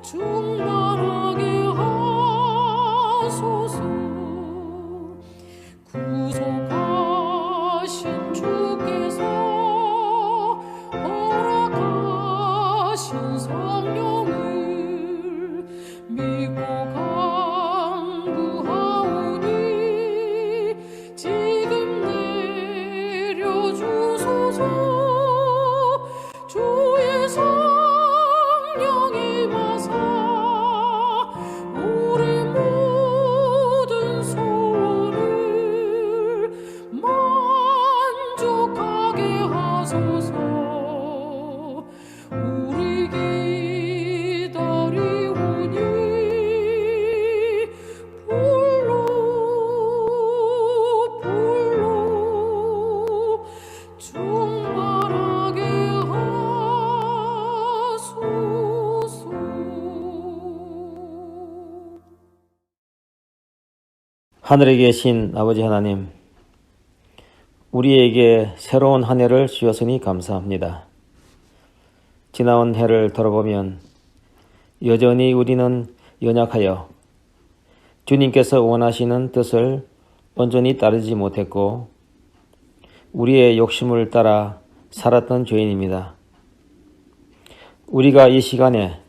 충만하게 하소서. 구속하신 주께서 허락하신 성령을 믿고 간구하오니 지금 내려주소서. 주의 성령이 마사 우리 모든 소원을 만족하게 하소서. 우리 기다리오니 불러 충만하게 하소서. 하늘에 계신 아버지 하나님, 우리에게 새로운 한 해를 주셨으니 감사합니다. 지나온 해를 돌아보면 여전히 우리는 연약하여 주님께서 원하시는 뜻을 온전히 따르지 못했고 우리의 욕심을 따라 살았던 죄인입니다. 우리가 이 시간에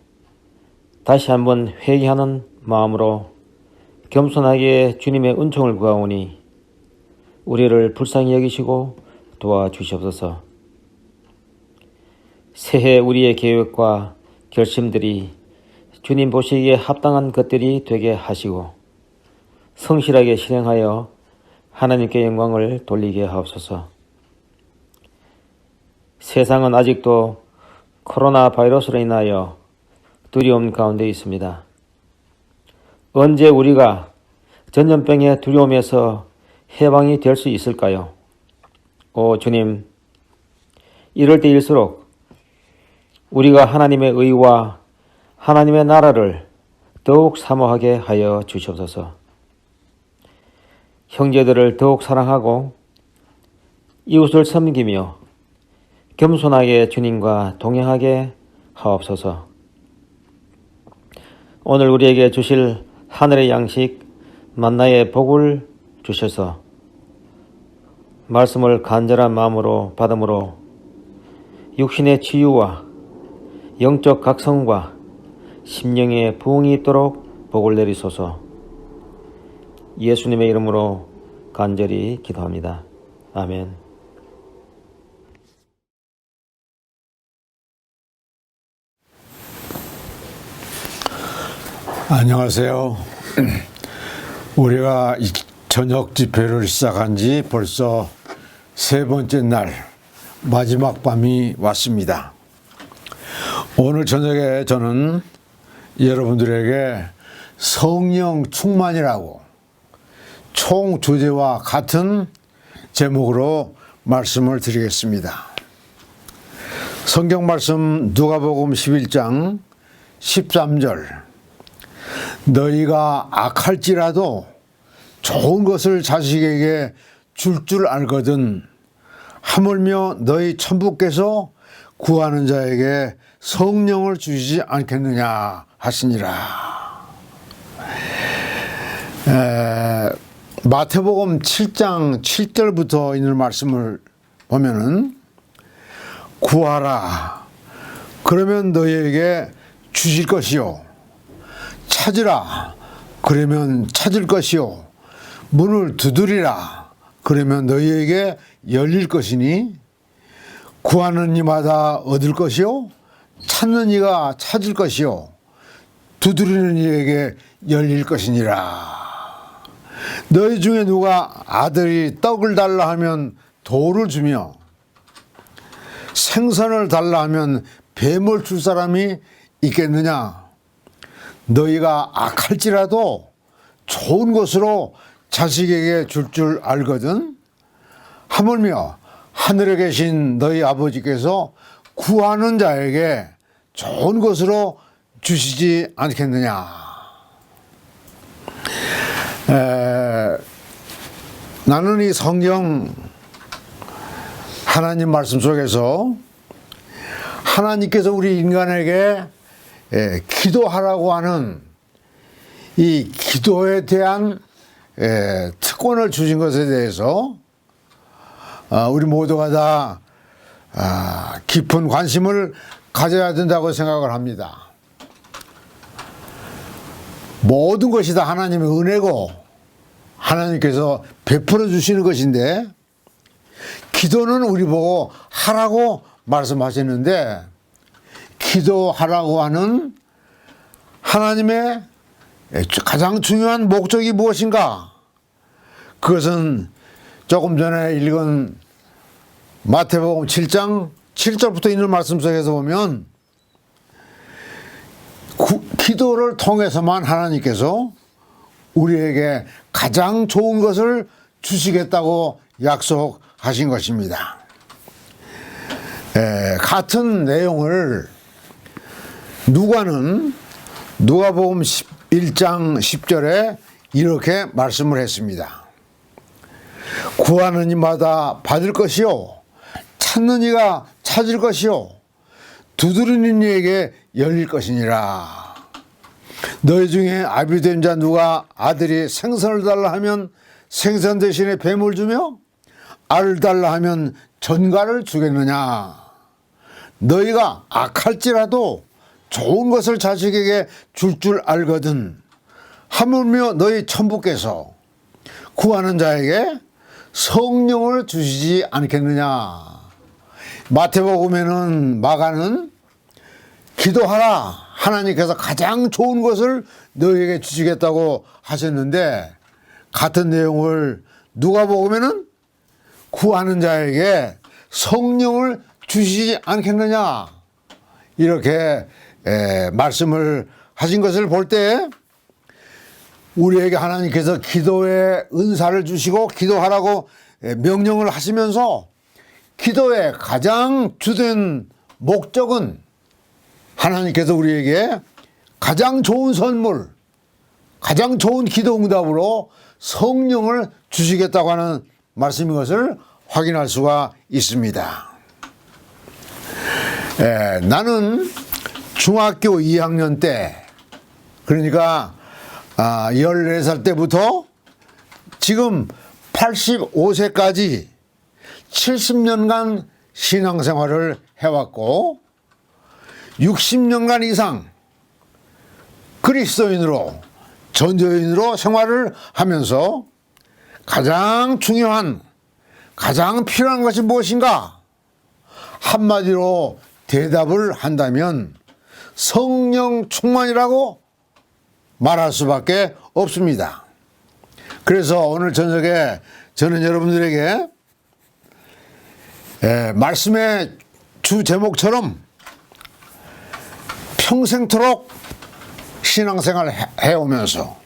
다시 한번 회개하는 마음으로 겸손하게 주님의 은총을 구하오니 우리를 불쌍히 여기시고 도와주시옵소서. 새해 우리의 계획과 결심들이 주님 보시기에 합당한 것들이 되게 하시고 성실하게 실행하여 하나님께 영광을 돌리게 하옵소서. 세상은 아직도 코로나 바이러스로 인하여 두려움 가운데 있습니다. 언제 우리가 전염병의 두려움에서 해방이 될 수 있을까요? 오 주님, 이럴 때일수록 우리가 하나님의 의와 하나님의 나라를 더욱 사모하게 하여 주시옵소서. 형제들을 더욱 사랑하고 이웃을 섬기며 겸손하게 주님과 동행하게 하옵소서. 오늘 우리에게 주실 하늘의 양식 만나의 복을 주셔서 말씀을 간절한 마음으로 받음으로 육신의 치유와 영적 각성과 심령의 부흥이 있도록 복을 내리소서. 예수님의 이름으로 간절히 기도합니다. 아멘. 안녕하세요. 우리가 저녁 집회를 시작한 지 벌써 세 번째 날, 마지막 밤이 왔습니다. 오늘 저녁에 저는 여러분들에게 성령 충만이라고 총 주제와 같은 제목으로 말씀을 드리겠습니다. 성경 말씀 누가복음 11장 13절, 너희가 악할지라도 좋은 것을 자식에게 줄 알거든 하물며 너희 천부께서 구하는 자에게 성령을 주시지 않겠느냐 하시니라. 마태복음 7장 7절부터 있는 말씀을 보면은 구하라 그러면 너희에게 주실 것이요, 찾으라 그러면 찾을 것이요, 문을 두드리라 그러면 너희에게 열릴 것이니 구하는 이마다 얻을 것이요, 찾는 이가 찾을 것이요, 두드리는 이에게 열릴 것이니라. 너희 중에 누가 아들이 떡을 달라 하면 돌을 주며 생선을 달라 하면 뱀을 줄 사람이 있겠느냐? 너희가 악할지라도 좋은 것으로 자식에게 줄 알거든 하물며 하늘에 계신 너희 아버지께서 구하는 자에게 좋은 것으로 주시지 않겠느냐. 나는 이 성경 하나님 말씀 속에서 하나님께서 우리 인간에게 기도하라고 하는 이 기도에 대한 특권을 주신 것에 대해서 우리 모두가 다 깊은 관심을 가져야 된다고 생각을 합니다. 모든 것이 다 하나님의 은혜고 하나님께서 베풀어 주시는 것인데, 기도는 우리 보고 하라고 말씀하셨는데, 기도하라고 하는 하나님의 가장 중요한 목적이 무엇인가? 그것은 조금 전에 읽은 마태복음 7장 7절부터 있는 말씀 속에서 보면, 기도를 통해서만 하나님께서 우리에게 가장 좋은 것을 주시겠다고 약속하신 것입니다. 같은 내용을 누가복음 1장 10절에 이렇게 말씀을 했습니다. 구하는 이마다 받을 것이요, 찾는 이가 찾을 것이요, 두드리는 이에게 열릴 것이니라. 너희 중에 아비된 자 누가 아들이 생선을 달라 하면 생선 대신에 뱀을 주며 알을 달라 하면 전갈을 주겠느냐? 너희가 악할지라도 좋은 것을 자식에게 줄 알거든. 하물며 너희 천부께서 구하는 자에게 성령을 주시지 않겠느냐? 마태복음에는 마가는 기도하라, 하나님께서 가장 좋은 것을 너희에게 주시겠다고 하셨는데, 같은 내용을 누가복음에는 구하는 자에게 성령을 주시지 않겠느냐, 이렇게 말씀을 하신 것을 볼 때, 우리에게 하나님께서 기도의 은사를 주시고 기도하라고 명령을 하시면서, 기도의 가장 주된 목적은 하나님께서 우리에게 가장 좋은 선물, 가장 좋은 기도 응답으로 성령을 주시겠다고 하는 말씀인 것을 확인할 수가 있습니다. 나는 중학교 2학년 때, 그러니까 14살 때부터 지금 85세까지 70년간 신앙생활을 해왔고, 60년간 이상 그리스도인으로, 전도인으로 생활을 하면서 가장 중요한, 가장 필요한 것이 무엇인가? 한마디로 대답을 한다면 성령 충만이라고 말할 수밖에 없습니다. 그래서 오늘 저녁에 저는 여러분들에게 말씀의 주 제목처럼 평생토록 신앙생활을 해오면서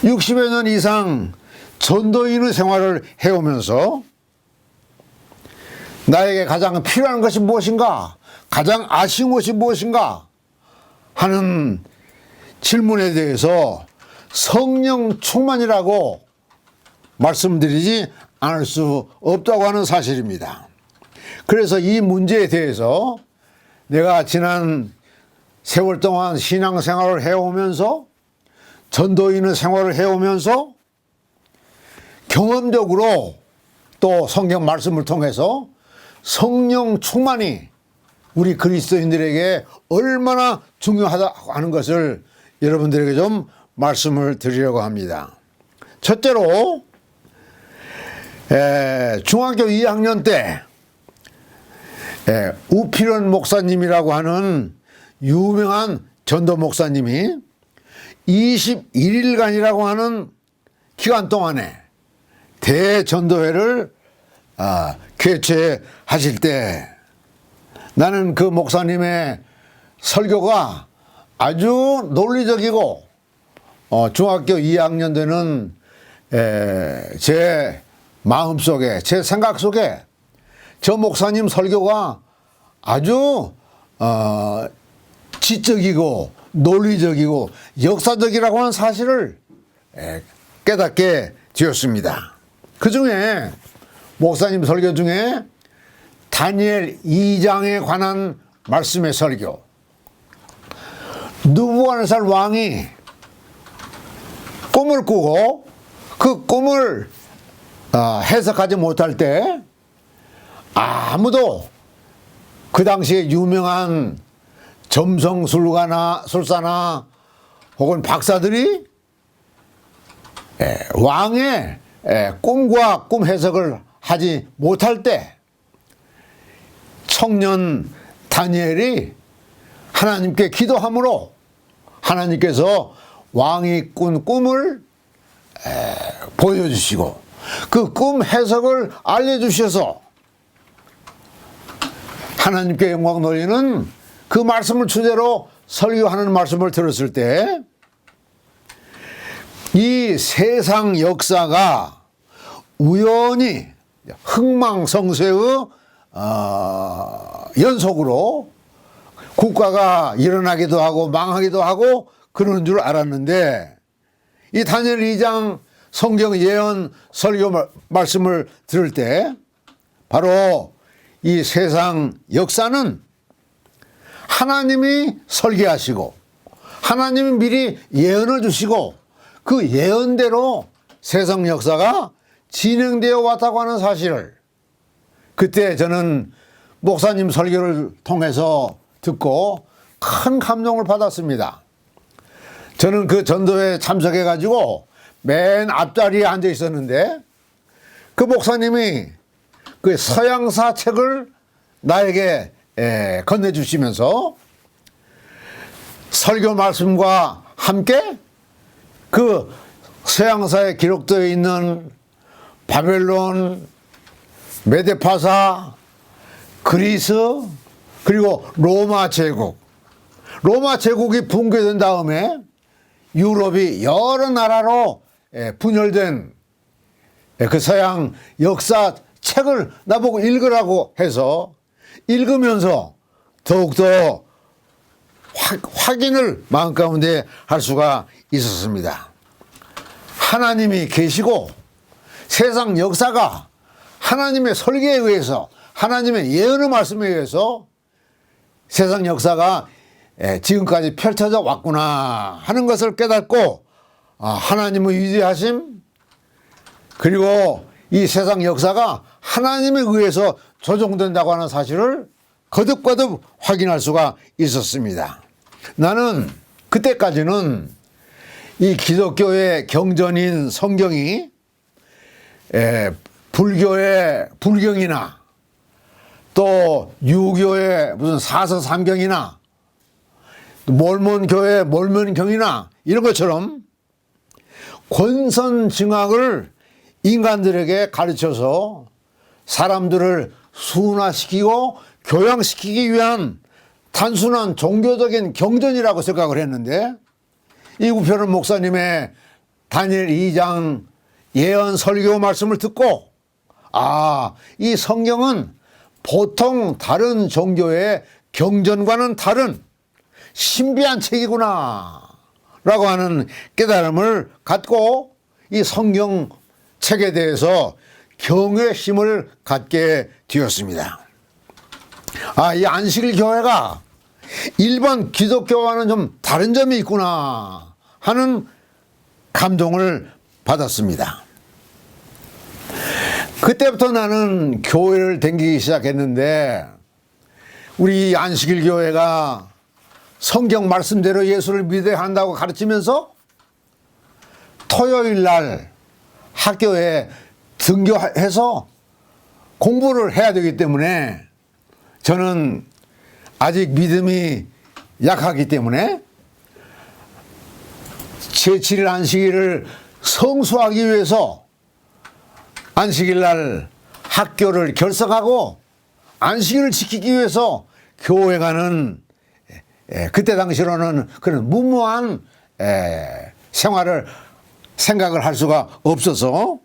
60여 년 이상 전도인의 생활을 해오면서 나에게 가장 필요한 것이 무엇인가, 가장 아쉬운 것이 무엇인가 하는 질문에 대해서 성령 충만이라고 말씀드리지 않을 수 없다고 하는 사실입니다. 그래서 이 문제에 대해서 내가 지난 세월 동안 신앙생활을 해오면서, 전도인의 생활을 해오면서 경험적으로 또 성경 말씀을 통해서 성령 충만이 우리 그리스도인들에게 얼마나 중요하다고 하는 것을 여러분들에게 좀 말씀을 드리려고 합니다. 첫째로 중학교 2학년 때 우필원 목사님이라고 하는 유명한 전도 목사님이 21일간이라고 하는 기간 동안에 대전도회를 개최하실 때, 나는 그 목사님의 설교가 아주 논리적이고 중학교 2학년 되는 제 마음속에, 제 생각 속에 저 목사님 설교가 아주 지적이고 논리적이고 역사적이라고 하는 사실을 깨닫게 되었습니다. 그 중에 목사님 설교 중에 다니엘 2장에 관한 말씀의 설교, 느부갓네살 왕이 꿈을 꾸고 그 꿈을 해석하지 못할 때 아무도 그 당시에 유명한 점성술사나 혹은 박사들이 왕의 꿈과 꿈 해석을 하지 못할 때 청년 다니엘이 하나님께 기도함으로 하나님께서 왕이 꾼 꿈을 보여주시고 그 꿈 해석을 알려주셔서 하나님께 영광 돌리는 그 말씀을 주제로 설교하는 말씀을 들었을 때 이 세상 역사가 우연히 흥망성쇠의 연속으로 국가가 일어나기도 하고 망하기도 하고 그러는 줄 알았는데 이 다니엘 2장 성경 예언 설교 말씀을 들을 때 바로 이 세상 역사는 하나님이 설계하시고 하나님이 미리 예언을 주시고 그 예언대로 세상 역사가 진행되어 왔다고 하는 사실을 그때 저는 목사님 설교를 통해서 듣고 큰 감동을 받았습니다. 저는 그 전도에 참석해 가지고 맨 앞자리에 앉아 있었는데 그 목사님이 그 서양사 책을 나에게 건네주시면서 설교 말씀과 함께 그 서양사에 기록되어 있는 바벨론, 메데파사, 그리스 그리고 로마 제국이 붕괴된 다음에 유럽이 여러 나라로 분열된 그 서양 역사 책을 나보고 읽으라고 해서 읽으면서 더욱더 확인을 마음 가운데 할 수가 있었습니다. 하나님이 계시고 세상 역사가 하나님의 설계에 의해서 하나님의 예언의 말씀에 의해서 세상 역사가 지금까지 펼쳐져 왔구나 하는 것을 깨닫고 하나님의 위대하심 그리고 이 세상 역사가 하나님에 의해서 조종된다고 하는 사실을 거듭거듭 확인할 수가 있었습니다. 나는 그때까지는 이 기독교의 경전인 성경이 불교의 불경이나 또 유교의 무슨 사서삼경이나 몰몬교의 몰몬경이나 이런 것처럼 권선징악을 인간들에게 가르쳐서 사람들을 순화시키고 교양시키기 위한 단순한 종교적인 경전이라고 생각을 했는데 이 우편은 목사님의 다니엘 2장 예언 설교 말씀을 듣고 이 성경은 보통 다른 종교의 경전과는 다른 신비한 책이구나 라고 하는 깨달음을 갖고 이 성경 책에 대해서 경외심을 갖게 되었습니다. 이 안식일 교회가 일반 기독교와는 좀 다른 점이 있구나 하는 감동을 받았습니다. 그때부터 나는 교회를 다니기 시작했는데 우리 안식일 교회가 성경 말씀대로 예수를 믿어야 한다고 가르치면서 토요일 날 학교에 등교해서 공부를 해야 되기 때문에 저는 아직 믿음이 약하기 때문에 제7일 안식일을 성수하기 위해서 안식일 날 학교를 결석하고 안식일을 지키기 위해서 교회 가는 그때 당시로는 그런 무모한 생활을 생각을 할 수가 없어서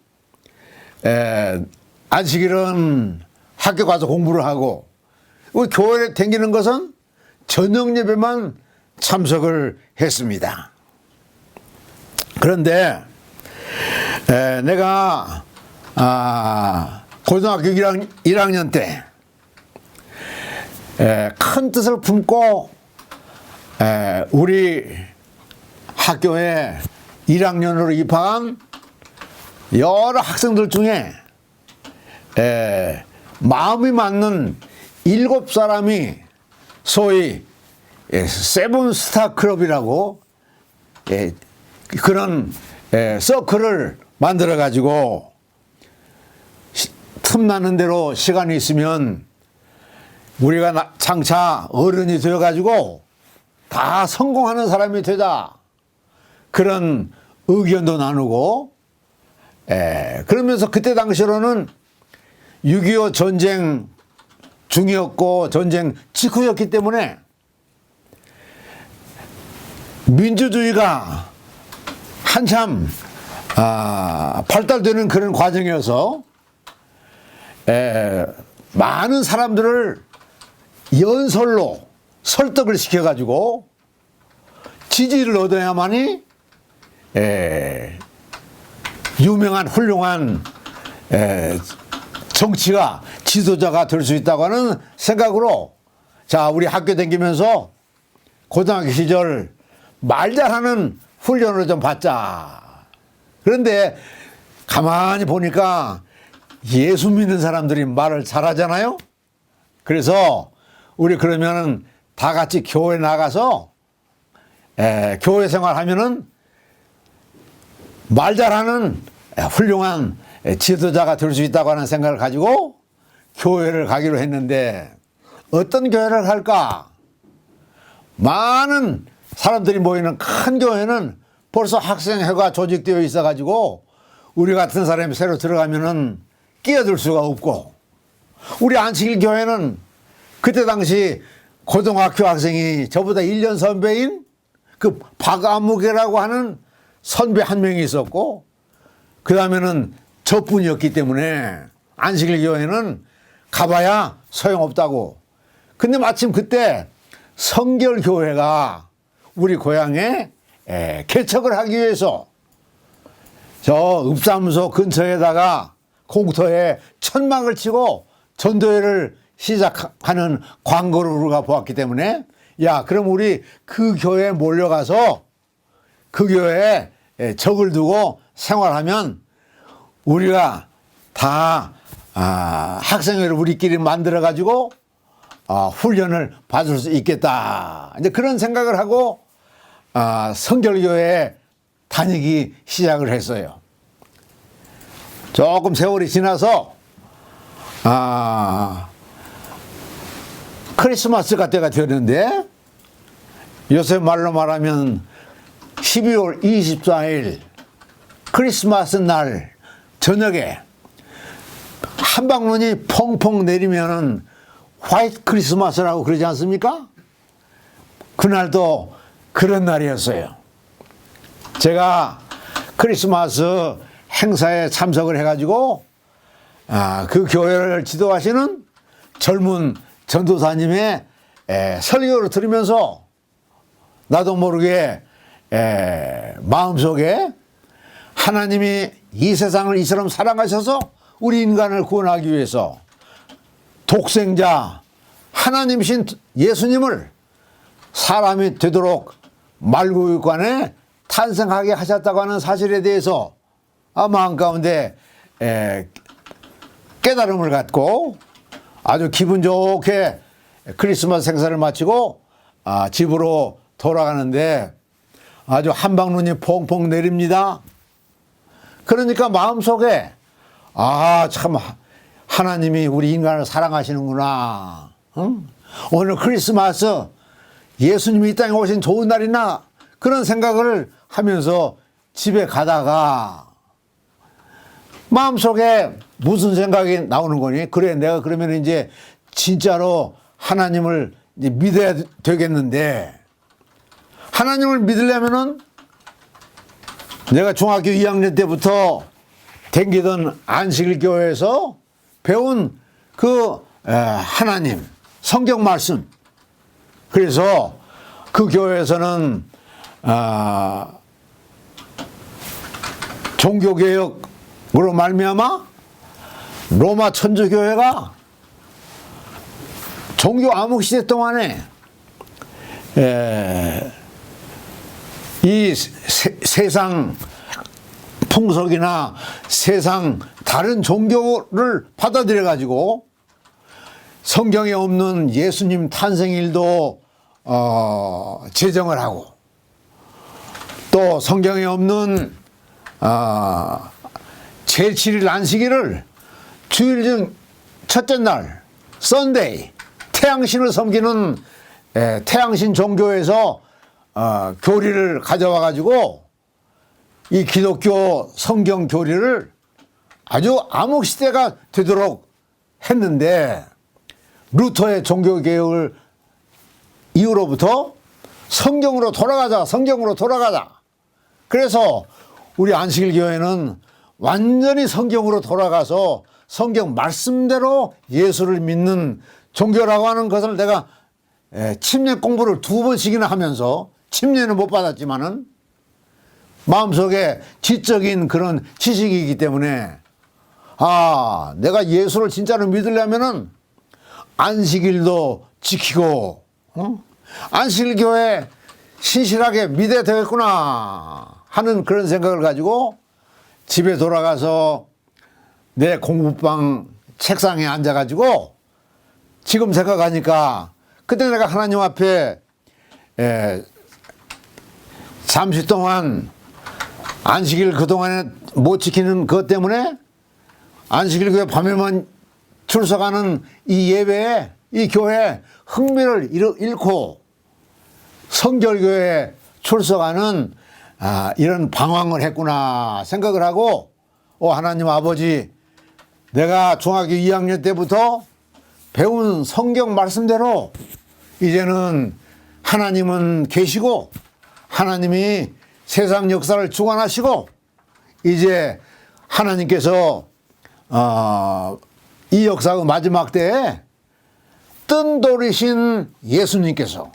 안식일은 학교 가서 공부를 하고 교회에 다니는 것은 저녁 예배만 참석을 했습니다. 그런데 내가 고등학교 1학년 때 큰 뜻을 품고 우리 학교에 1학년으로 입학한 여러 학생들 중에 마음이 맞는 7사람이 소위 세븐스타 클럽이라고 그런 서클을 만들어 가지고 틈나는 대로 시간이 있으면 우리가 장차 어른이 되어 가지고 다 성공하는 사람이 되자, 그런 의견도 나누고, 그러면서 그때 당시로는 6.25 전쟁 중이었고 전쟁 직후였기 때문에 민주주의가 한참 발달되는 그런 과정이어서 많은 사람들을 연설로 설득을 시켜가지고 지지를 얻어야만이 유명한 훌륭한 정치가 지도자가 될 수 있다고 하는 생각으로, 자, 우리 학교 다니면서 고등학교 시절 말 잘하는 훈련을 좀 받자. 그런데 가만히 보니까 예수 믿는 사람들이 말을 잘하잖아요. 그래서 우리 그러면은 다 같이 교회 나가서 교회 생활하면은 말 잘하는 훌륭한 지도자가 될 수 있다고 하는 생각을 가지고 교회를 가기로 했는데, 어떤 교회를 갈까? 많은 사람들이 모이는 큰 교회는 벌써 학생회가 조직되어 있어 가지고 우리 같은 사람이 새로 들어가면은 끼어들 수가 없고, 우리 안식일 교회는 그때 당시 고등학교 학생이 저보다 1년 선배인 그 박아무개라고 하는 선배 한 명이 있었고, 그 다음에는 저뿐이었기 때문에 안식일 교회는 가봐야 소용없다고. 근데 마침 그때 성결교회가 우리 고향에 개척을 하기 위해서 저 읍사무소 근처에다가 공터에 천막을 치고 전도회를 시작하는 광고를 우리가 보았기 때문에, 야, 그럼 우리 그 교회에 몰려가서 그 교회에 적을 두고 생활하면 우리가 다 학생회를 우리끼리 만들어 가지고 훈련을 받을 수 있겠다. 이제 그런 생각을 하고 성결교회에 다니기 시작을 했어요. 조금 세월이 지나서 크리스마스가 때가 되었는데, 요새 말로 말하면 12월 24일 크리스마스 날 저녁에 한방눈이 펑펑 내리면은 화이트 크리스마스라고 그러지 않습니까? 그날도 그런 날이었어요. 제가 크리스마스 행사에 참석을 해가지고 그 교회를 지도하시는 젊은 전도사님의 설교를 들으면서 나도 모르게 마음속에 하나님이 이 세상을 이처럼 사랑하셔서 우리 인간을 구원하기 위해서 독생자 하나님이신 예수님을 사람이 되도록 말구육간에 탄생하게 하셨다고 하는 사실에 대해서 마음 가운데 깨달음을 갖고 아주 기분 좋게 크리스마스 행사를 마치고 집으로 돌아가는데 아주 한방눈이 펑펑 내립니다. 그러니까 마음속에 참 하나님이 우리 인간을 사랑하시는구나. 응? 오늘 크리스마스 예수님이 이 땅에 오신 좋은 날이나, 그런 생각을 하면서 집에 가다가 마음속에 무슨 생각이 나오는 거니? 그래, 내가 그러면 이제 진짜로 하나님을 이제 믿어야 되겠는데, 하나님을 믿으려면은 내가 중학교 2학년 때부터 댕기던 안식일 교회에서 배운 그 하나님 성경 말씀, 그래서 그 교회에서는 종교개혁으로 말미암아 로마 천주교회가 종교 암흑 시대 동안에 이 세상 풍속이나 세상 다른 종교를 받아들여 가지고 성경에 없는 예수님 탄생일도 제정을 하고, 또 성경에 없는 제7일 안식일을 주일 중 첫째 날 썬데이, 태양신을 섬기는 태양신 종교에서 교리를 가져와 가지고 이 기독교 성경 교리를 아주 암흑시대가 되도록 했는데, 루터의 종교개혁을 이후로부터 성경으로 돌아가자, 성경으로 돌아가자. 그래서 우리 안식일 교회는 완전히 성경으로 돌아가서 성경 말씀대로 예수를 믿는 종교라고 하는 것을 내가 침례 공부를 2번씩이나 하면서, 침례는 못 받았지만은 마음속에 지적인 그런 지식이기 때문에, 내가 예수를 진짜로 믿으려면은 안식일도 지키고, 안식일 교회 신실하게 믿어야 되겠구나 하는 그런 생각을 가지고 집에 돌아가서 내 공부방 책상에 앉아가지고, 지금 생각하니까 그때 내가 하나님 앞에 잠시 동안 안식일 그동안에 못 지키는 것 때문에 안식일 교회 밤에만 출석하는 이 예배에, 이 교회에 흥미를 잃고 성결교회에 출석하는 이런 방황을 했구나 생각을 하고, 하나님 아버지, 내가 중학교 2학년 때부터 배운 성경 말씀대로 이제는 하나님은 계시고 하나님이 세상 역사를 주관하시고, 이제 하나님께서 이 역사의 마지막 때에 뜬돌이신 예수님께서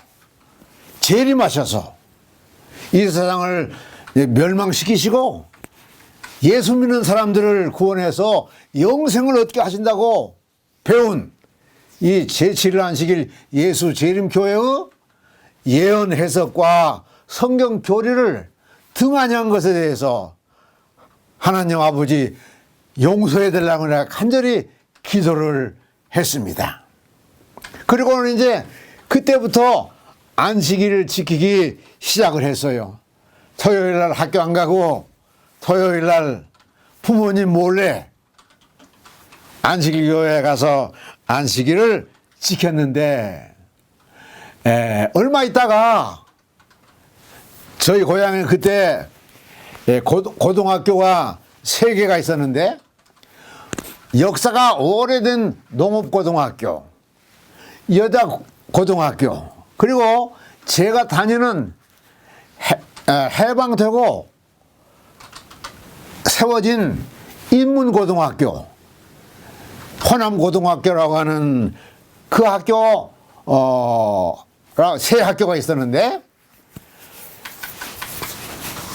재림하셔서 이 세상을 멸망시키시고 예수 믿는 사람들을 구원해서 영생을 얻게 하신다고 배운 이 제7일 안식일 예수 재림교회의 예언 해석과 성경 교리를 등한히 것에 대해서 하나님 아버지 용서해 달라고 내가 간절히 기도를 했습니다. 그리고는 이제 그때부터 안식일을 지키기 시작을 했어요. 토요일 날 학교 안 가고 토요일 날 부모님 몰래 안식일 교회에 가서 안식일을 지켰는데, 얼마 있다가 저희 고향에 그때 고등학교가 3개가 있었는데, 역사가 오래된 농업고등학교, 여자 고등학교, 그리고 제가 다니는 해방되고 세워진 인문고등학교, 호남고등학교라고 하는 그 학교, 세 학교가 있었는데,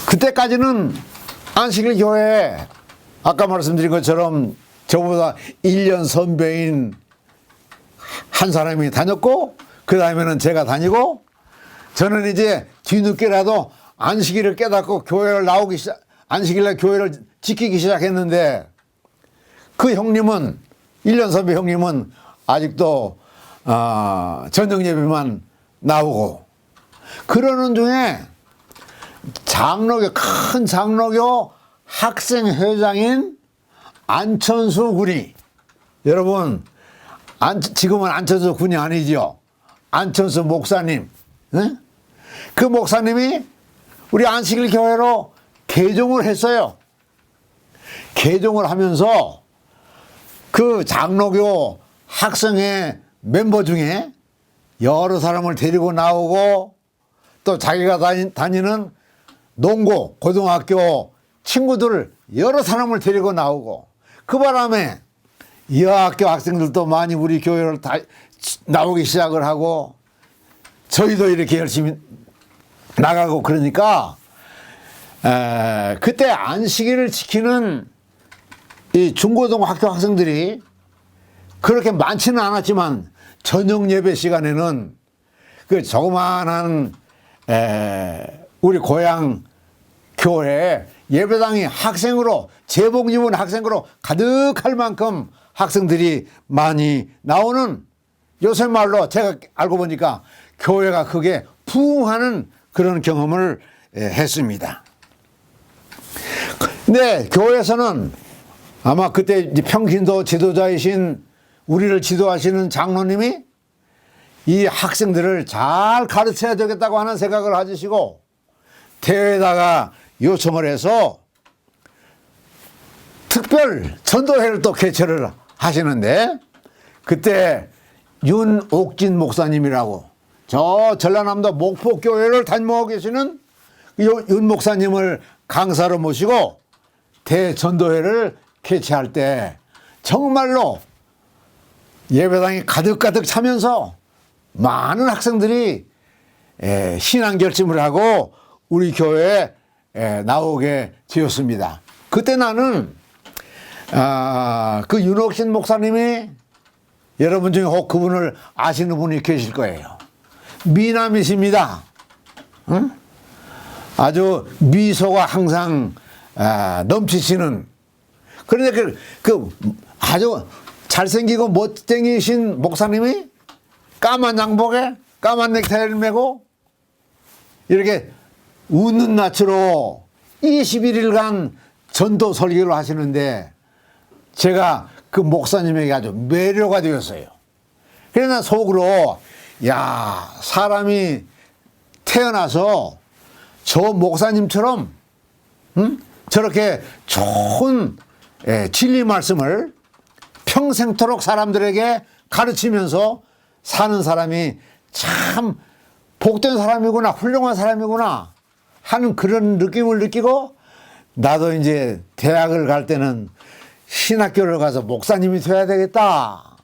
그때까지는 안식일 교회에 아까 말씀드린 것처럼 저보다 1년 선배인 한 사람이 다녔고, 그 다음에는 제가 다니고, 저는 이제 뒤늦게라도 안식일을 깨닫고 교회를 안식일날 교회를 지키기 시작했는데, 그 형님은, 1년 선배 형님은 아직도 저녁 예배만 나오고, 그러는 중에 큰 장로교 학생회장인 안천수 군이, 여러분 지금은 안천수 군이 아니죠. 안천수 목사님, 그 목사님이 우리 안식일 교회로 개종을 했어요. 개종을 하면서 그 장로교 학생회 멤버 중에 여러 사람을 데리고 나오고, 또 자기가 다니는 농고 고등학교 친구들 여러 사람을 데리고 나오고, 그 바람에 여학교 학생들도 많이 우리 교회를 나오기 시작을 하고, 저희도 이렇게 열심히 나가고, 그러니까 그때 안식일을 지키는 이 중고등학교 학생들이 그렇게 많지는 않았지만 저녁 예배 시간에는 그 조그마한 우리 고향 교회에 예배당이 학생으로 제복 입은 학생으로 가득할 만큼 학생들이 많이 나오는, 요새 말로 제가 알고 보니까 교회가 크게 부흥하는 그런 경험을 했습니다. 근데 교회에서는 아마 그때 이제 평신도 지도자이신 우리를 지도하시는 장로님이 이 학생들을 잘 가르쳐야 되겠다고 하는 생각을 가지시고 대회에다가 요청을 해서 특별 전도회를 또 개최를 하시는데, 그때 윤옥진 목사님이라고 저 전라남도 목포교회를 담임하고 계시는 윤 목사님을 강사로 모시고 대전도회를 개최할 때 정말로 예배당이 가득가득 차면서 많은 학생들이 신앙 결심을 하고 우리 교회에 나오게 되었습니다. 그때 나는 그 윤옥신 목사님이, 여러분 중에 혹 그분을 아시는 분이 계실 거예요. 미남이십니다. 응? 아주 미소가 항상 넘치시는, 그런데 그 아주 잘생기고 멋쟁이신 목사님이 까만 양복에 까만 넥타이를 메고 이렇게 웃는 낯으로 21일간 전도 설교를 하시는데 제가 그 목사님에게 아주 매료가 되었어요. 그러나 속으로, 야, 사람이 태어나서 저 목사님처럼 저렇게 좋은 진리 말씀을 평생토록 사람들에게 가르치면서 사는 사람이 참 복된 사람이구나, 훌륭한 사람이구나 하는 그런 느낌을 느끼고, 나도 이제 대학을 갈 때는 신학교를 가서 목사님이 돼야 되겠다,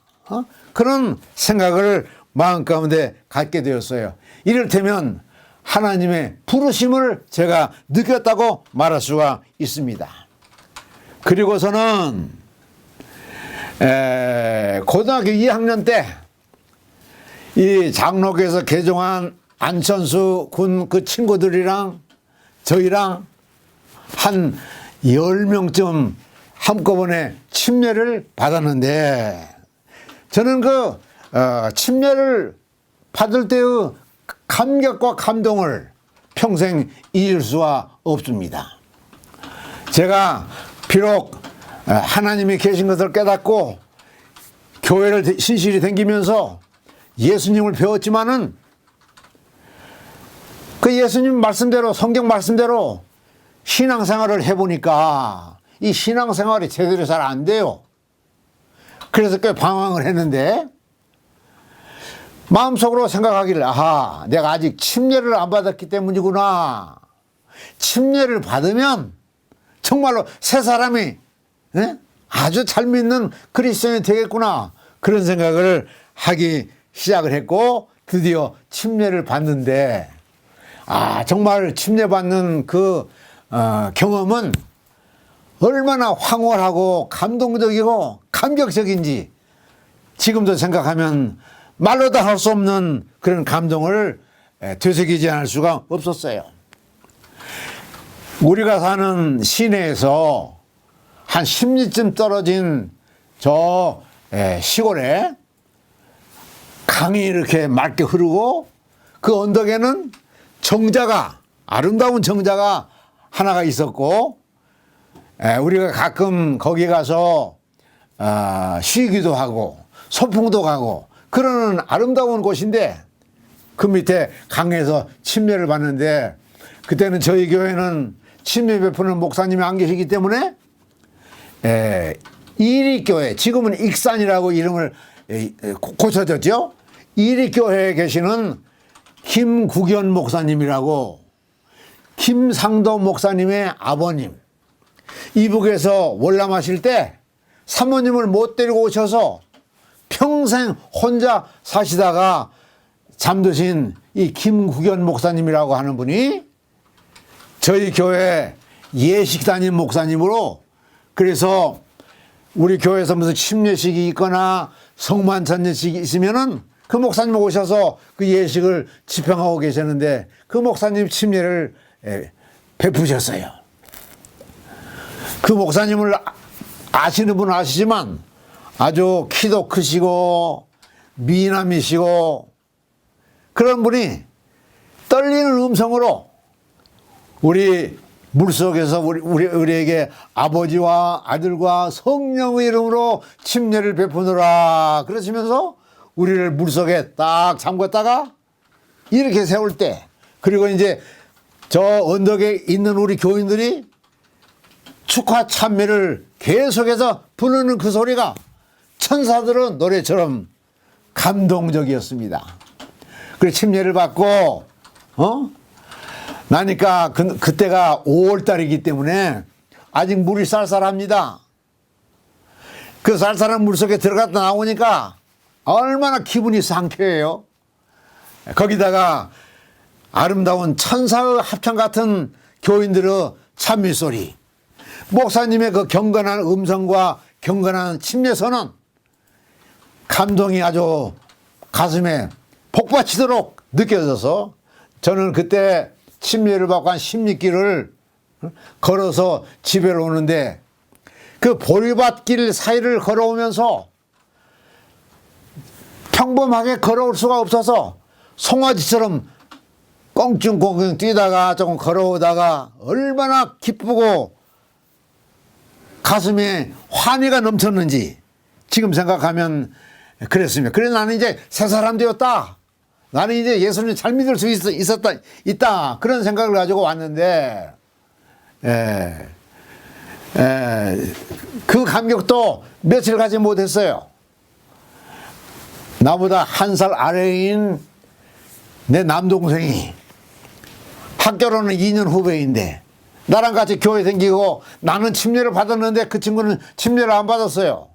그런 생각을 마음 가운데 갖게 되었어요. 이를테면 하나님의 부르심을 제가 느꼈다고 말할 수가 있습니다. 그리고서는 고등학교 2학년 때 이 장로교에서 개종한 안천수 군 그 친구들이랑 저희랑 한 10명쯤 한꺼번에 침례를 받았는데, 저는 그 침례를 받을 때의 감격과 감동을 평생 잊을 수가 없습니다. 제가 비록 하나님이 계신 것을 깨닫고 교회를 신실히 다니면서 예수님을 배웠지만은 그 예수님 말씀대로, 성경 말씀대로 신앙생활을 해보니까 이 신앙생활이 제대로 잘 안 돼요. 그래서 꽤 방황을 했는데 마음속으로 생각하기를, 아하, 내가 아직 침례를 안 받았기 때문이구나. 침례를 받으면 정말로 새 사람이 아주 잘 믿는 그리스도인이 되겠구나, 그런 생각을 하기 시작을 했고, 드디어 침례를 받는데, 정말 침례 받는 그 경험은 얼마나 황홀하고 감동적이고 감격적인지 지금도 생각하면 말로 다 할 수 없는 그런 감동을 되새기지 않을 수가 없었어요. 우리가 사는 시내에서 한 10리쯤 떨어진 저 시골에 강이 이렇게 맑게 흐르고 그 언덕에는 정자가, 아름다운 정자가 하나가 있었고, 우리가 가끔 거기 가서 쉬기도 하고 소풍도 가고 그러는 아름다운 곳인데, 그 밑에 강에서 침례를 받는데, 그때는 저희 교회는 침례 베푸는 목사님이 안 계시기 때문에 이리교회, 지금은 익산이라고 이름을 고쳐졌죠. 이리교회에 계시는 김국연 목사님이라고, 김상도 목사님의 아버님, 이북에서 월남하실 때 사모님을 못 데리고 오셔서 평생 혼자 사시다가 잠드신 이 김국연 목사님이라고 하는 분이 저희 교회 예식 담임 목사님으로, 그래서 우리 교회에서 무슨 침례식이 있거나 성만찬례식이 있으면은 그 목사님 오셔서 그 예식을 집행하고 계셨는데 그 목사님 침례를 베푸셨어요. 그 목사님을 아시는 분은 아시지만 아주 키도 크시고 미남이시고 그런 분이 떨리는 음성으로 우리 물속에서 우리에게 아버지와 아들과 성령의 이름으로 침례를 베푸노라 그러시면서 우리를 물속에 딱 잠궜다가 이렇게 세울 때 그리고 이제 저 언덕에 있는 우리 교인들이 축하 찬미를 계속해서 부르는 그 소리가 천사들은 노래처럼 감동적이었습니다. 그래서 침례를 받고 나니까 그때가 5월달이기 때문에 아직 물이 쌀쌀합니다. 그 쌀쌀한 물속에 들어갔다 나오니까 얼마나 기분이 상쾌해요. 거기다가 아름다운 천사의 합창 같은 교인들의 찬미 소리, 목사님의 그 경건한 음성과 경건한 침례선은 감동이 아주 가슴에 복받치도록 느껴져서 저는 그때 침례를 받고 한 16길을 걸어서 집에 오는데 그 보리밭길 사이를 걸어오면서 평범하게 걸어올 수가 없어서 송아지처럼 껑충껑충 뛰다가 조금 걸어오다가 얼마나 기쁘고 가슴에 환희가 넘쳤는지 지금 생각하면 그랬습니다. 그래서 나는 이제 새 사람 되었다. 나는 이제 예수님 잘 믿을 수 있다. 그런 생각을 가지고 왔는데, 그 감격도 며칠 가지 못했어요. 나보다 한 살 아래인 내 남동생이 학교로는 2년 후배인데, 나랑 같이 교회 다니고 나는 침례를 받았는데 그 친구는 침례를 안 받았어요.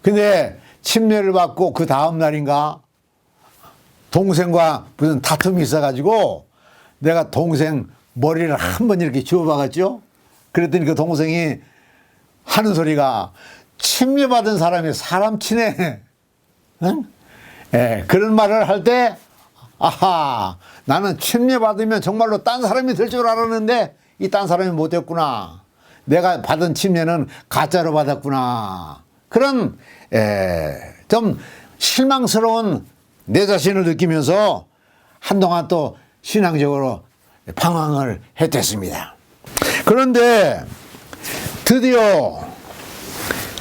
근데 침례를 받고 그 다음 날인가 동생과 무슨 다툼이 있어가지고 내가 동생 머리를 한번 이렇게 주워박았죠. 그랬더니 그 동생이 하는 소리가 침례 받은 사람이 사람 치네. 응? 그런 말을 할 때 아하, 나는 침례 받으면 정말로 딴 사람이 될 줄 알았는데 이 딴 사람이 못 됐구나. 내가 받은 침례는 가짜로 받았구나. 그런 좀 실망스러운 내 자신을 느끼면서 한동안 또 신앙적으로 방황을 했댔습니다. 그런데 드디어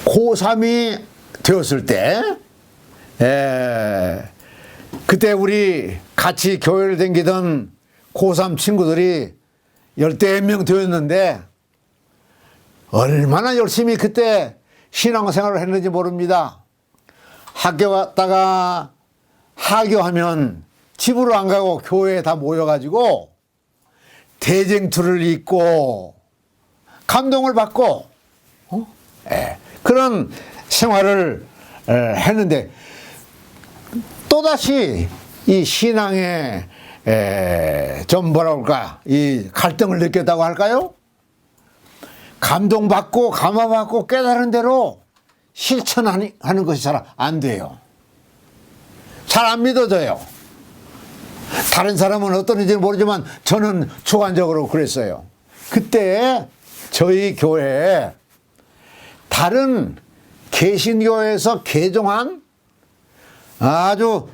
고3이 되었을 때 그때 우리 같이 교회를 다니던 고3 친구들이 열댓 명 되었는데 얼마나 열심히 그때 신앙생활을 했는지 모릅니다. 학교 갔다가 하교하면 집으로 안 가고 교회에 다 모여가지고 대쟁투를 입고 감동을 받고 그런 생활을 했는데 또다시 이 신앙에 좀 뭐라 그럴까 이 갈등을 느꼈다고 할까요? 감동받고 감화받고 깨달은 대로 실천하는 것이 잘 안 돼요. 잘 안 믿어져요. 다른 사람은 어떤지 모르지만 저는 주관적으로 그랬어요. 그때 저희 교회에 다른 개신교에서 개종한 아주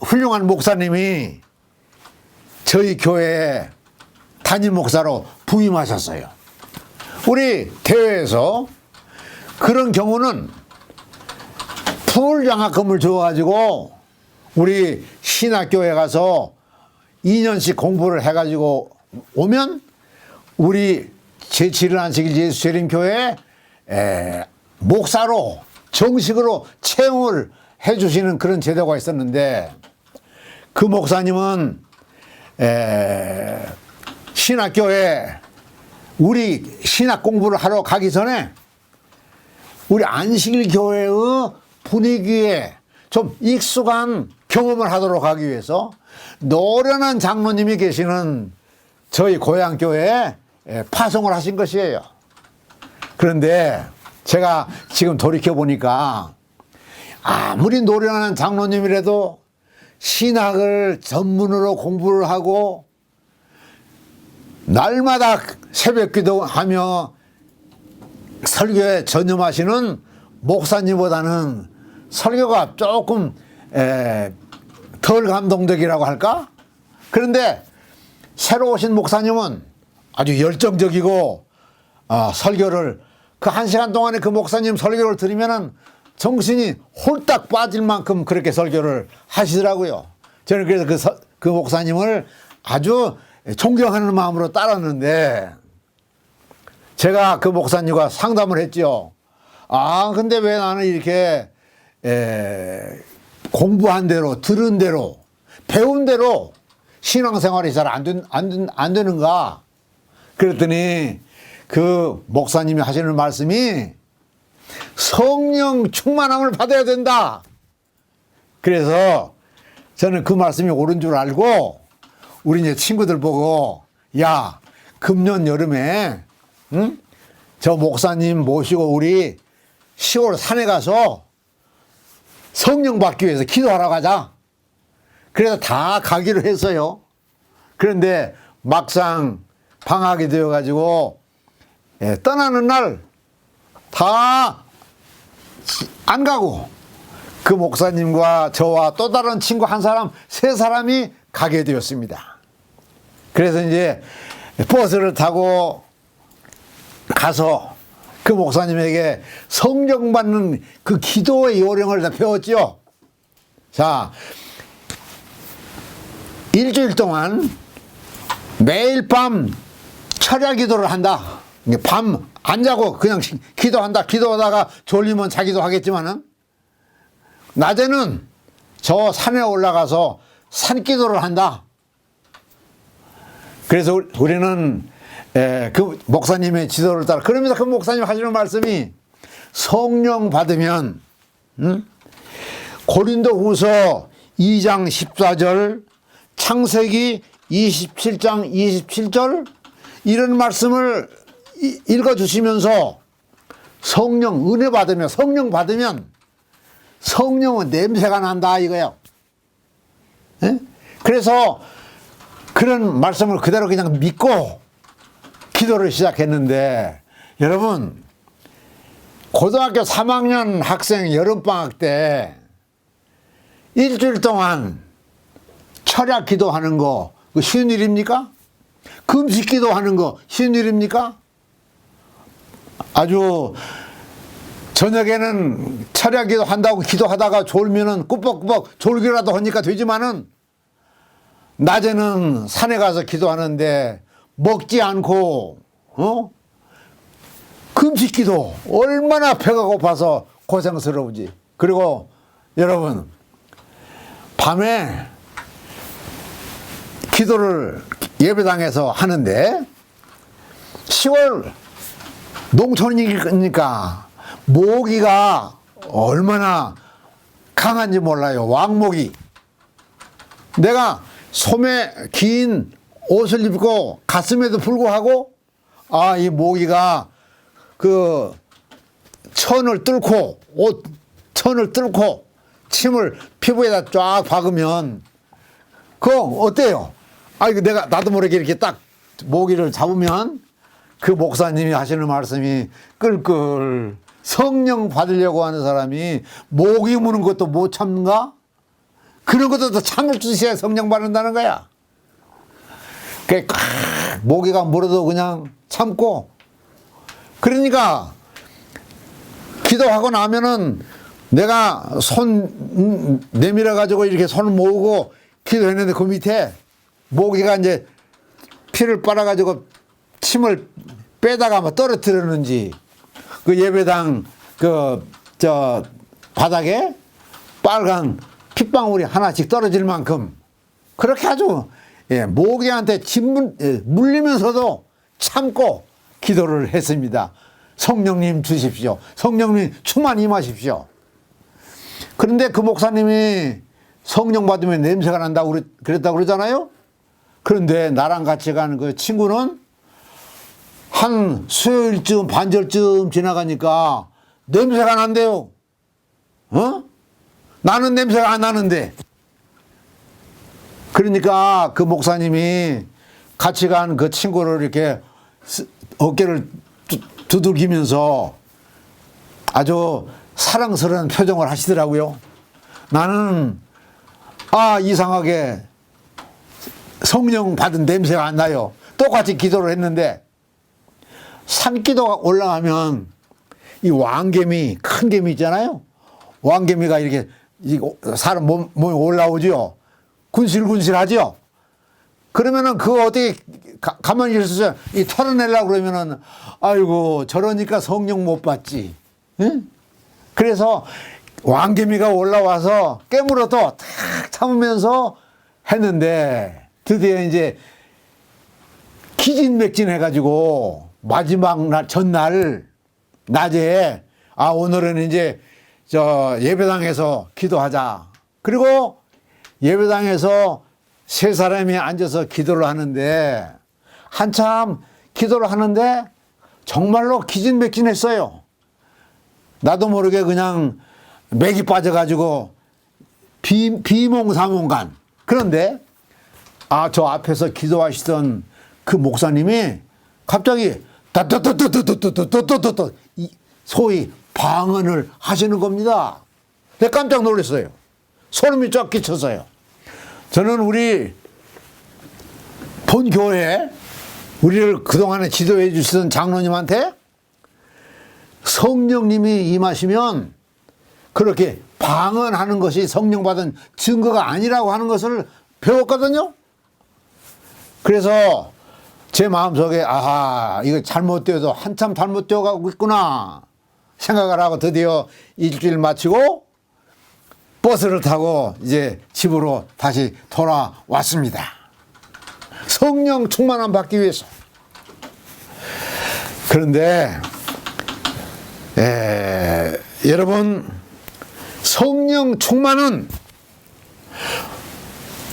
훌륭한 목사님이 저희 교회에 담임 목사로 부임하셨어요. 우리 대회에서 그런 경우는 풀장학금을 줘가지고 우리 신학교에 가서 2년씩 공부를 해가지고 오면 우리 제7일 예수 재림교회 목사로 정식으로 채용을 해주시는 그런 제도가 있었는데 그 목사님은 신학교에 우리 신학 공부를 하러 가기 전에 우리 안식일 교회의 분위기에 좀 익숙한 경험을 하도록 하기 위해서 노련한 장로님이 계시는 저희 고향교회에 파송을 하신 것이에요. 그런데 제가 지금 돌이켜보니까 아무리 노련한 장로님이라도 신학을 전문으로 공부를 하고 날마다 새벽 기도하며 설교에 전념하시는 목사님보다는 설교가 조금 덜 감동적이라고 할까? 그런데 새로 오신 목사님은 아주 열정적이고 설교를 그 1시간 동안에 그 목사님 설교를 들으면은 정신이 홀딱 빠질 만큼 그렇게 설교를 하시더라고요. 저는 그래서 그 목사님을 아주 존경하는 마음으로 따랐는데 제가 그 목사님과 상담을 했죠. 근데 왜 나는 이렇게 공부한 대로 들은 대로 배운 대로 신앙생활이 잘 안 되는가? 그랬더니 그 목사님이 하시는 말씀이 성령 충만함을 받아야 된다. 그래서 저는 그 말씀이 옳은 줄 알고 우리 이제 친구들 보고 야, 금년 여름에 저 목사님 모시고 우리 시골 산에 가서 성령 받기 위해서 기도하러 가자. 그래서 다 가기로 했어요. 그런데 막상 방학이 되어가지고 떠나는 날 다 안 가고 그 목사님과 저와 또 다른 친구 한 사람, 3사람이 가게 되었습니다. 그래서 이제 버스를 타고 가서 그 목사님에게 성령 받는 그 기도의 요령을 다 배웠죠. 자, 일주일 동안 매일 밤 철야 기도를 한다. 밤 안 자고 그냥 기도한다. 기도하다가 졸리면 자기도 하겠지만은 낮에는 저 산에 올라가서 산기도를 한다. 그래서 우리는 그 목사님의 지도를 따라 그러면서 그 목사님 하시는 말씀이 성령 받으면 고린도후서 2장 14절 창세기 27장 27절 이런 말씀을 읽어주시면서 성령 은혜 받으면 성령 받으면 성령은 냄새가 난다 이거예요. 에? 그래서 그런 말씀을 그대로 그냥 믿고 기도를 시작했는데 여러분 고등학교 3학년 학생 여름방학 때 일주일 동안 철야 기도하는 거 쉬운 일입니까? 금식 기도하는 거 쉬운 일입니까? 아주 저녁에는 철야 기도한다고 기도하다가 졸면은 꾸벅꾸벅 졸기라도 하니까 되지만은 낮에는 산에 가서 기도하는데 먹지 않고 금식 기도 얼마나 배가 고파서 고생스러우지. 그리고 여러분 밤에 기도를 예배당에서 하는데 시골 농촌이니까 모기가 얼마나 강한지 몰라요. 왕모기. 내가 소매 긴 옷을 입고 가슴에도 불구하고 이 모기가 그 천을 뚫고 천을 뚫고 침을 피부에다 쫙 박으면 그거 어때요? 이거 내가 나도 모르게 이렇게 딱 모기를 잡으면 그 목사님이 하시는 말씀이 끌끌 성령 받으려고 하는 사람이 모기 무는 것도 못 참는가? 그런 것도 더 참을 수 있어야 성령 받는다는 거야. 모기가 물어도 그냥 참고. 그러니까 기도하고 나면은 내가 손 내밀어 가지고 이렇게 손을 모으고 기도했는데 그 밑에 모기가 이제 피를 빨아 가지고 침을 빼다가 뭐 떨어뜨렸는지 그 예배당 저 바닥에 빨간 핏방울이 하나씩 떨어질 만큼 그렇게 아주 모기한테 물리면서도 참고 기도를 했습니다. 성령님 주십시오. 성령님 충만 임하십시오. 그런데 그 목사님이 성령 받으면 냄새가 난다고 그랬다고 그러잖아요. 그런데 나랑 같이 가는 그 친구는 한 수요일쯤 반절쯤 지나가니까 냄새가 난대요. 나는 냄새가 안 나는데. 그러니까 그 목사님이 같이 간 그 친구를 이렇게 어깨를 두들기면서 아주 사랑스러운 표정을 하시더라고요. 나는 이상하게 성령 받은 냄새가 안 나요. 똑같이 기도를 했는데 산기도가 올라가면 이 왕개미, 큰 개미 있잖아요. 왕개미가 이렇게 사람 몸에 올라오죠. 군실군실하죠. 그러면은 그거 어떻게 가만히 있어서 이 털어내려고 그러면은 아이고 저러니까 성령 못 받지. 응? 그래서 왕개미가 올라와서 깨물어도 탁 참으면서 했는데 드디어 이제 기진맥진 해가지고 마지막 날 전날 낮에 오늘은 이제 저 예배당에서 기도하자. 그리고 예배당에서 세 사람이 앉아서 기도를 하는데 한참 기도를 하는데 정말로 기진맥진했어요. 나도 모르게 그냥 맥이 빠져가지고 비몽사몽간. 그런데 저 앞에서 기도하시던 그 목사님이 갑자기 따따따따따따따따따따 소위 방언을 하시는 겁니다. 내가 깜짝 놀랐어요. 소름이 쫙 끼쳤어요. 저는 우리 본교회 우리를 그동안에 지도해 주시던 장로님한테 성령님이 임하시면 그렇게 방언하는 것이 성령 받은 증거가 아니라고 하는 것을 배웠거든요. 그래서 제 마음속에 이거 잘못되어도 한참 잘못되어 가고 있구나 생각을 하고 드디어 일주일 마치고 버스를 타고 이제 집으로 다시 돌아왔습니다. 성령 충만함 받기 위해서. 그런데 여러분 성령 충만은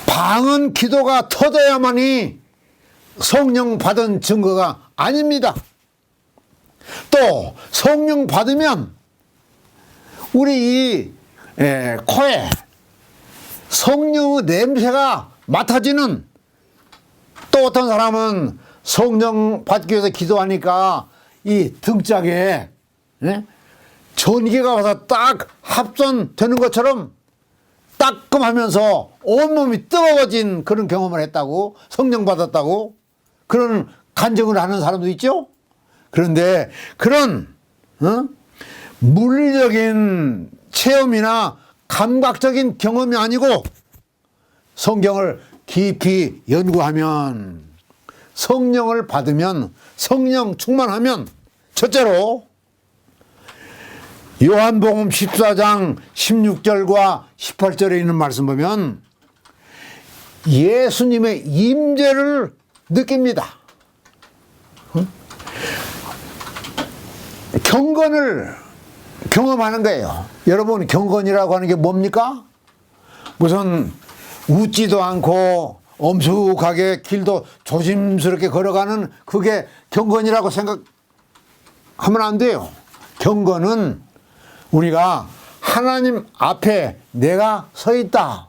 방언 기도가 터져야만이 성령 받은 증거가 아닙니다. 또 성령 받으면 우리 이 코에 성령의 냄새가 맡아지는, 또 어떤 사람은 성령 받기 위해서 기도하니까 이 등짝에 전기가 와서 딱 합선되는 것처럼 따끔하면서 온몸이 뜨거워진 그런 경험을 했다고, 성령 받았다고 그런 간증을 하는 사람도 있죠. 그런데 그런 물리적인 체험이나 감각적인 경험이 아니고 성경을 깊이 연구하면, 성령을 받으면, 성령 충만하면, 첫째로 요한복음 14장 16절과 18절에 있는 말씀 보면 예수님의 임재를 느낍니다. 경건을 경험하는 거예요. 여러분, 경건이라고 하는 게 뭡니까? 무슨 웃지도 않고 엄숙하게 길도 조심스럽게 걸어가는 그게 경건이라고 생각하면 안 돼요. 경건은 우리가 하나님 앞에 내가 서 있다,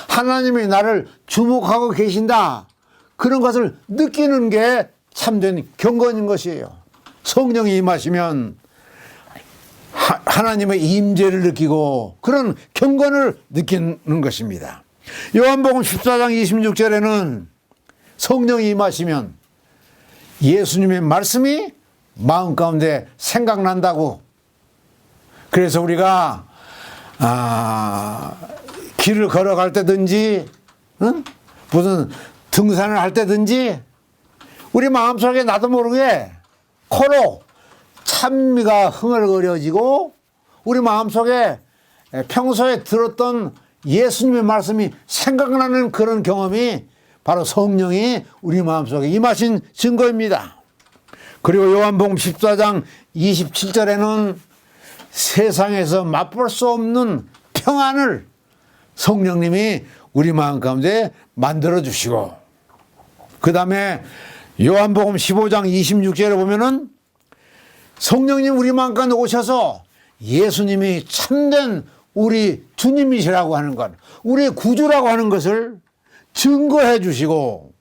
하나님이 나를 주목하고 계신다, 그런 것을 느끼는 게 참된 경건인 것이에요. 성령이 임하시면 하나님의 임재를 느끼고 그런 경건을 느끼는 것입니다. 요한복음 14장 26절에는 성령이 임하시면 예수님의 말씀이 마음 가운데 생각난다고. 그래서 우리가 길을 걸어갈 때든지 무슨 등산을 할 때든지 우리 마음속에 나도 모르게 코로 찬미가 흥얼거려지고 우리 마음속에 평소에 들었던 예수님의 말씀이 생각나는 그런 경험이 바로 성령이 우리 마음속에 임하신 증거입니다. 그리고 요한복음 14장 27절에는 세상에서 맛볼 수 없는 평안을 성령님이 우리 마음 가운데 만들어 주시고, 그 다음에 요한복음 15장 26절에 보면은 성령님 우리 마음 가운데 오셔서 예수님이 참된 우리 주님이시라고 하는 것, 우리 구주라고 하는 것을 증거해 주시고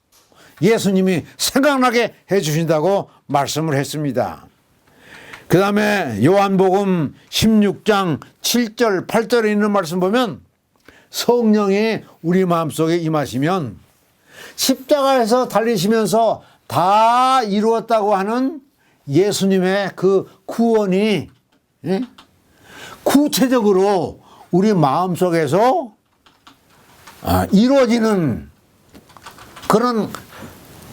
예수님이 생각나게 해 주신다고 말씀을 했습니다. 그 다음에 요한복음 16장 7절 8절에 있는 말씀 보면 성령이 우리 마음속에 임하시면 십자가에서 달리시면서 다 이루었다고 하는 예수님의 그 구원이 구체적으로 우리 마음속에서 이루어지는 그런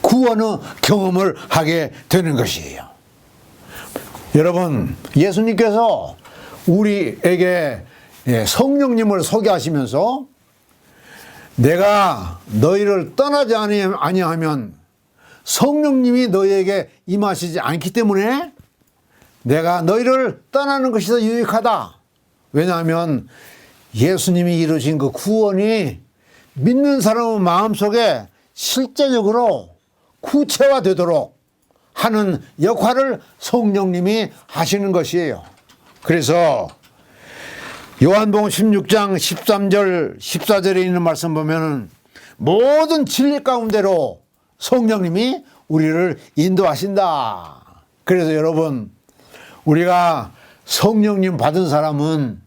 구원의 경험을 하게 되는 것이에요. 여러분, 예수님께서 우리에게 성령님을 소개하시면서 내가 너희를 떠나지 아니하면 성령님이 너희에게 임하시지 않기 때문에 내가 너희를 떠나는 것이 더 유익하다. 왜냐하면 예수님이 이루신 그 구원이 믿는 사람의 마음속에 실제적으로 구체화되도록 하는 역할을 성령님이 하시는 것이에요. 그래서 요한복음 16장 13절 14절에 있는 말씀 보면 모든 진리 가운데로 성령님이 우리를 인도하신다. 그래서 여러분, 우리가 성령님 받은 사람은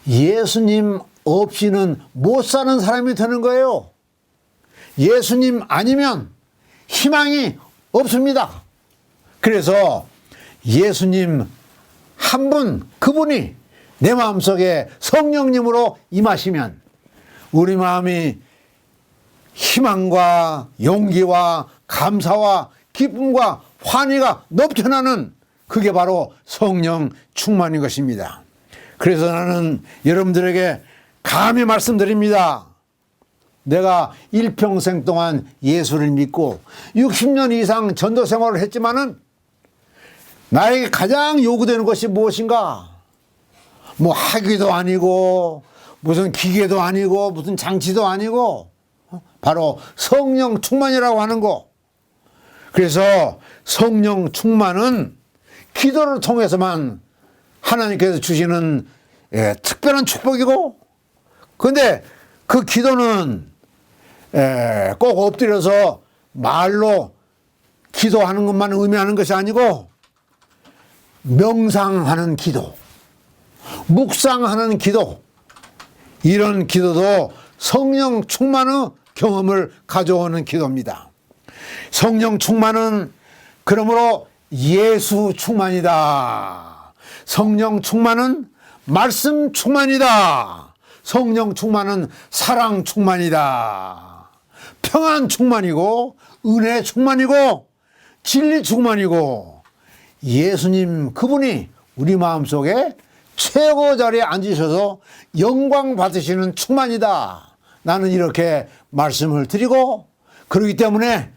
예수님 없이는 못 사는 사람이 되는 거예요. 예수님 아니면 희망이 없습니다. 그래서 예수님 한 분, 그분이 내 마음속에 성령님으로 임하시면 우리 마음이 희망과 용기와 감사와 기쁨과 환희가 넘쳐나는 그게 바로 성령 충만인 것입니다. 그래서 나는 여러분들에게 감히 말씀드립니다. 내가 일평생 동안 예수를 믿고 60년 이상 전도 생활을 했지만은 나에게 가장 요구되는 것이 무엇인가? 뭐 학위도 아니고 무슨 기계도 아니고 무슨 장치도 아니고 바로 성령 충만이라고 하는 거. 그래서 성령 충만은 기도를 통해서만 하나님께서 주시는 특별한 축복이고, 그런데 그 기도는 꼭 엎드려서 말로 기도하는 것만 의미하는 것이 아니고 명상하는 기도, 묵상하는 기도, 이런 기도도 성령 충만의 경험을 가져오는 기도입니다. 성령 충만은 그러므로 예수 충만이다. 성령 충만은 말씀 충만이다. 성령 충만은 사랑 충만이다. 평안 충만이고 은혜 충만이고 진리 충만이고 예수님 그분이 우리 마음속에 최고 자리에 앉으셔서 영광 받으시는 충만이다. 나는 이렇게 말씀을 드리고, 그렇기 때문에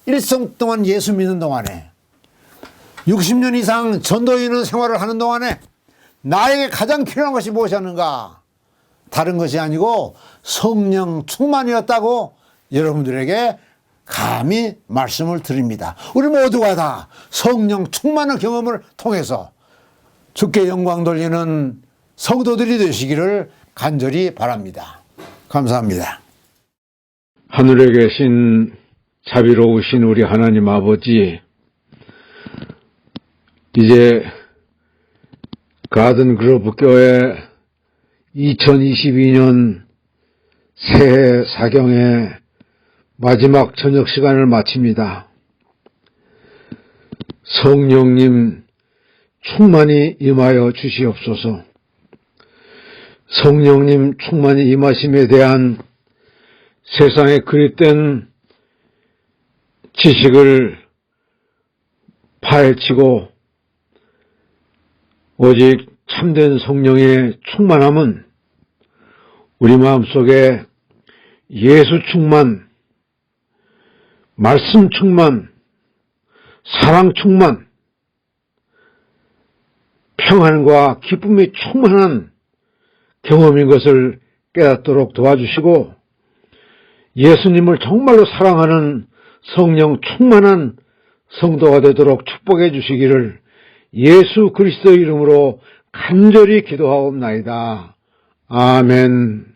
일생 동안 예수 믿는 동안에 60년 이상 전도인의 생활을 하는 동안에 나에게 가장 필요한 것이 무엇이었는가? 다른 것이 아니고 성령 충만이었다고 여러분들에게 감히 말씀을 드립니다. 우리 모두가 다 성령 충만한 경험을 통해서 주께 영광 돌리는 성도들이 되시기를 간절히 바랍니다. 감사합니다. 하늘에 계신 자비로우신 우리 하나님 아버지, 이제 가든그로브 교회 2022년 새해 사경의 마지막 저녁 시간을 마칩니다. 성령님 충만히 임하여 주시옵소서. 성령님 충만히 임하심에 대한 세상에 그릇된 지식을 파헤치고 오직 참된 성령의 충만함은 우리 마음속에 예수 충만, 말씀 충만, 사랑 충만, 평안과 기쁨이 충만한 경험인 것을 깨닫도록 도와주시고, 예수님을 정말로 사랑하는 성령 충만한 성도가 되도록 축복해 주시기를 예수 그리스도의 이름으로 간절히 기도하옵나이다. 아멘.